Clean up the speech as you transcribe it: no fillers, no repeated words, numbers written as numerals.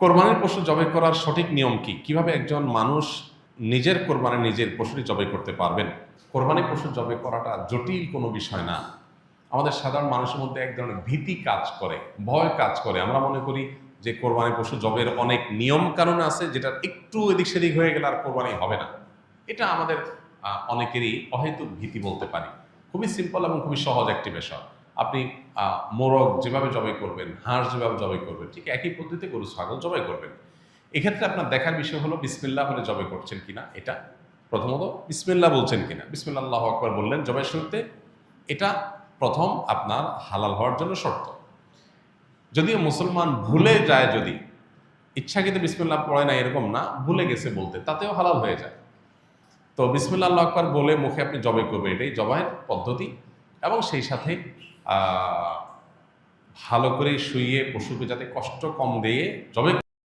কোরবানির পশু জবাই করার সঠিক নিয়ম কি? কিভাবে একজন মানুষ নিজের কোরবানি নিজের পশুটি জবাই করতে পারবেন? কোরবানির পশু জবাই করাটা জটিল কোনো বিষয় না। আমাদের সাধারণ মানুষের মধ্যে এক ধরনের ভীতি কাজ করে, ভয় কাজ করে। আমরা মনে করি যে কোরবানি পশু জবের অনেক নিয়ম কানুন আছে, যেটা একটু এদিক সেদিক হয়ে গেলে আর কোরবানি হবে না। এটা আমাদের অনেকেরই অহেতুক ভীতি বলতে পারি। খুবই সিম্পল এবং খুবই সহজ একটি বিষয়। আপনি মোরগ যেভাবে জবাই করবেন, হাঁস যেভাবে জবাই করবেন, ঠিক একই পদ্ধতিতে গরু ছাগল জবাই করবেন। এক্ষেত্রে আপনার দেখার বিষয় হলো বিসমিল্লাহ বলে জবাই করছেন কিনা। এটা প্রথমত বিসমিল্লাহ বলছেন কিনা। বিসমিল্লাহ আল্লাহু আকবার বললেন জবাই শুরুতে, এটা প্রথম আপনার হালাল হওয়ার জন্য শর্ত। যদিও মুসলমান ভুলে যায়, যদি ইচ্ছাকৃত বিসমিল্লাহ পড়ে না এরকম না, ভুলে গেছে বলতে, তাতেও হালাল হয়ে যায়। তো বিসমিল্লাহ আল্লাহু আকবার বলে মুখে আপনি জবাই করবেন, এটাই জবাইয়ের পদ্ধতি। এবং সেই সাথে ভালো করে শুইয়ে পশুকে যাতে কষ্ট কম দিয়ে জবাই